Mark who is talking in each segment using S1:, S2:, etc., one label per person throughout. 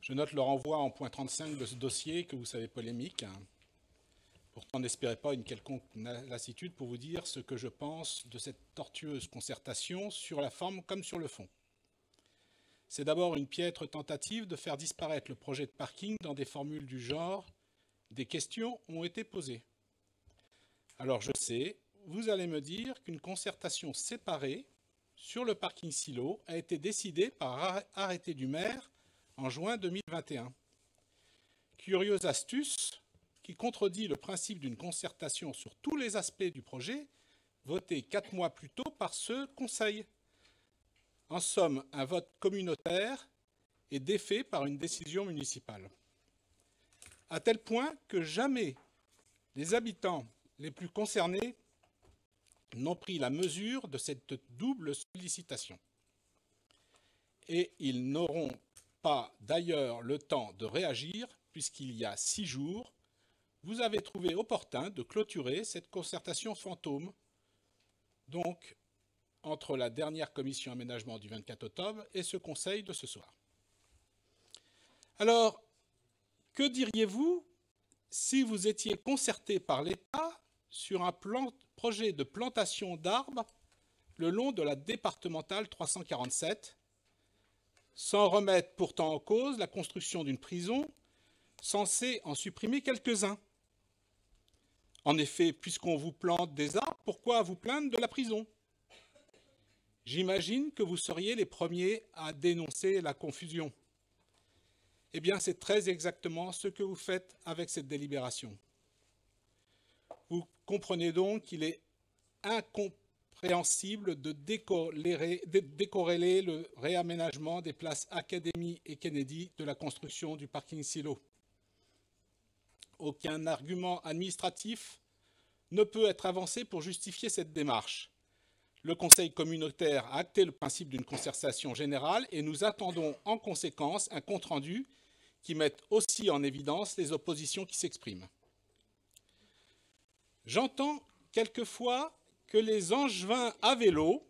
S1: Je note le renvoi en point 35 de ce dossier que vous savez polémique. Pourtant, n'espérez pas une quelconque lassitude pour vous dire ce que je pense de cette tortueuse concertation sur la forme comme sur le fond. C'est d'abord une piètre tentative de faire disparaître le projet de parking dans des formules du genre « des questions ont été posées ». Alors je sais, vous allez me dire qu'une concertation séparée sur le parking silo a été décidée par arrêté du maire en juin 2021. Curieuse astuce qui contredit le principe d'une concertation sur tous les aspects du projet voté 4 mois plus tôt par ce Conseil. En somme, un vote communautaire et défait par une décision municipale. À tel point que jamais les habitants les plus concernés n'ont pris la mesure de cette double sollicitation. Et ils n'auront pas d'ailleurs le temps de réagir, puisqu'il y a 6 jours, vous avez trouvé opportun de clôturer cette concertation fantôme, donc entre la dernière commission aménagement du 24 octobre et ce conseil de ce soir. Alors, que diriez-vous si vous étiez concerté par l'État sur un projet de plantation d'arbres le long de la départementale 347, sans remettre pourtant en cause la construction d'une prison censée en supprimer quelques-uns? En effet, puisqu'on vous plante des arbres, pourquoi vous plaindre de la prison? J'imagine que vous seriez les premiers à dénoncer la confusion. Eh bien, c'est très exactement ce que vous faites avec cette délibération. Vous comprenez donc qu'il est incompréhensible de décorréler le réaménagement des places Académie et Kennedy de la construction du parking silo. Aucun argument administratif ne peut être avancé pour justifier cette démarche. Le Conseil communautaire a acté le principe d'une concertation générale et nous attendons en conséquence un compte-rendu qui mette aussi en évidence les oppositions qui s'expriment. J'entends quelquefois que les Angevins à vélo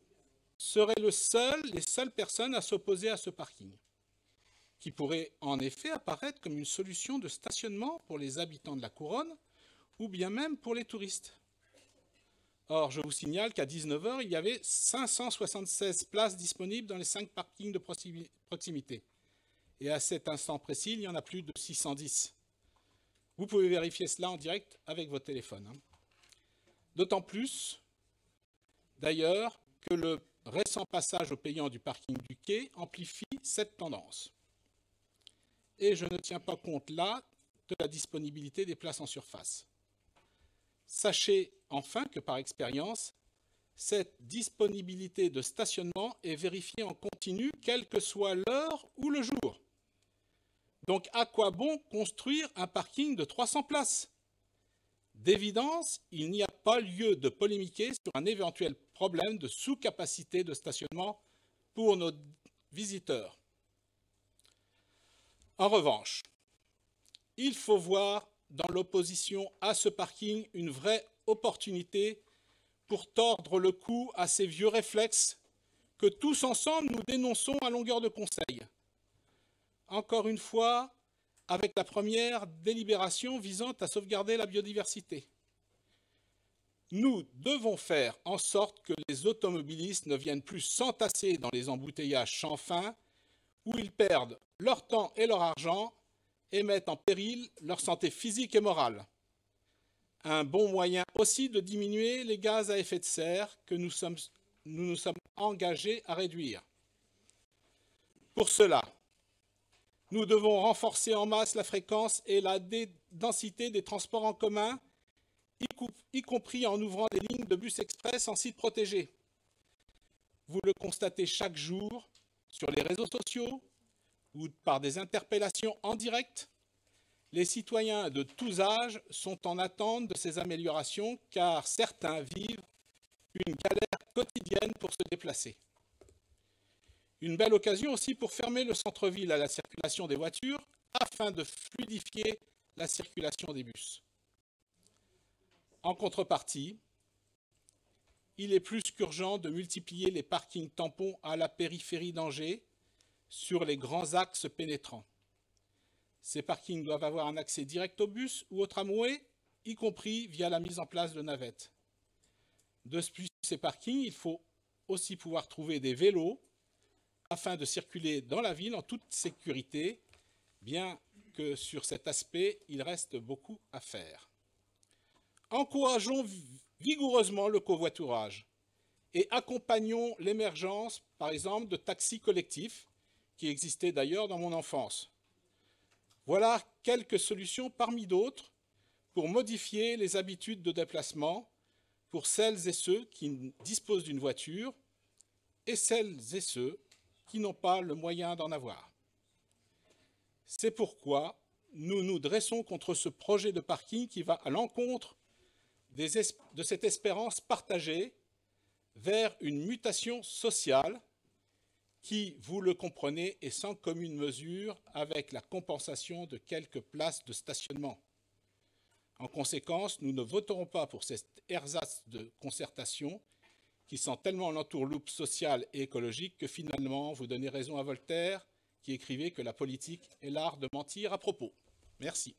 S1: seraient les seules personnes à s'opposer à ce parking, qui pourrait en effet apparaître comme une solution de stationnement pour les habitants de la Couronne ou bien même pour les touristes. Or, je vous signale qu'à 19 h, il y avait 576 places disponibles dans les 5 parkings de proximité. Et à cet instant précis, il y en a plus de 610. Vous pouvez vérifier cela en direct avec votre téléphone. D'autant plus, d'ailleurs, que le récent passage au payant du parking du quai amplifie cette tendance. Et je ne tiens pas compte là de la disponibilité des places en surface. Sachez enfin que par expérience, cette disponibilité de stationnement est vérifiée en continu, quelle que soit l'heure ou le jour. Donc à quoi bon construire un parking de 300 places? D'évidence, il n'y a pas lieu de polémiquer sur un éventuel problème de sous-capacité de stationnement pour nos visiteurs. En revanche, il faut voir dans l'opposition à ce parking une vraie opportunité pour tordre le cou à ces vieux réflexes que tous ensemble nous dénonçons à longueur de conseil. Encore une fois, avec la première délibération visant à sauvegarder la biodiversité. Nous devons faire en sorte que les automobilistes ne viennent plus s'entasser dans les embouteillages sans fin, où ils perdent leur temps et leur argent et mettent en péril leur santé physique et morale. Un bon moyen aussi de diminuer les gaz à effet de serre que nous nous sommes engagés à réduire. Pour cela, nous devons renforcer en masse la fréquence et la densité des transports en commun, y compris en ouvrant des lignes de bus express en site protégé. Vous le constatez chaque jour sur les réseaux sociaux ou par des interpellations en direct. Les citoyens de tous âges sont en attente de ces améliorations car certains vivent une galère quotidienne pour se déplacer. Une belle occasion aussi pour fermer le centre-ville à la circulation des voitures afin de fluidifier la circulation des bus. En contrepartie, il est plus qu'urgent de multiplier les parkings tampons à la périphérie d'Angers sur les grands axes pénétrants. Ces parkings doivent avoir un accès direct au bus ou au tramway, y compris via la mise en place de navettes. Depuis ces parkings, il faut aussi pouvoir trouver des vélos afin de circuler dans la ville en toute sécurité, bien que sur cet aspect, il reste beaucoup à faire. Encourageons vigoureusement le covoiturage et accompagnons l'émergence, par exemple, de taxis collectifs, qui existaient d'ailleurs dans mon enfance. Voilà quelques solutions parmi d'autres pour modifier les habitudes de déplacement pour celles et ceux qui disposent d'une voiture et celles et ceux qui n'ont pas le moyen d'en avoir. C'est pourquoi nous nous dressons contre ce projet de parking qui va à l'encontre de cette espérance partagée vers une mutation sociale qui, vous le comprenez, est sans commune mesure avec la compensation de quelques places de stationnement. En conséquence, nous ne voterons pas pour cet ersatz de concertation qui sent tellement l'entourloupe sociale et écologique que finalement vous donnez raison à Voltaire qui écrivait que la politique est l'art de mentir à propos. Merci.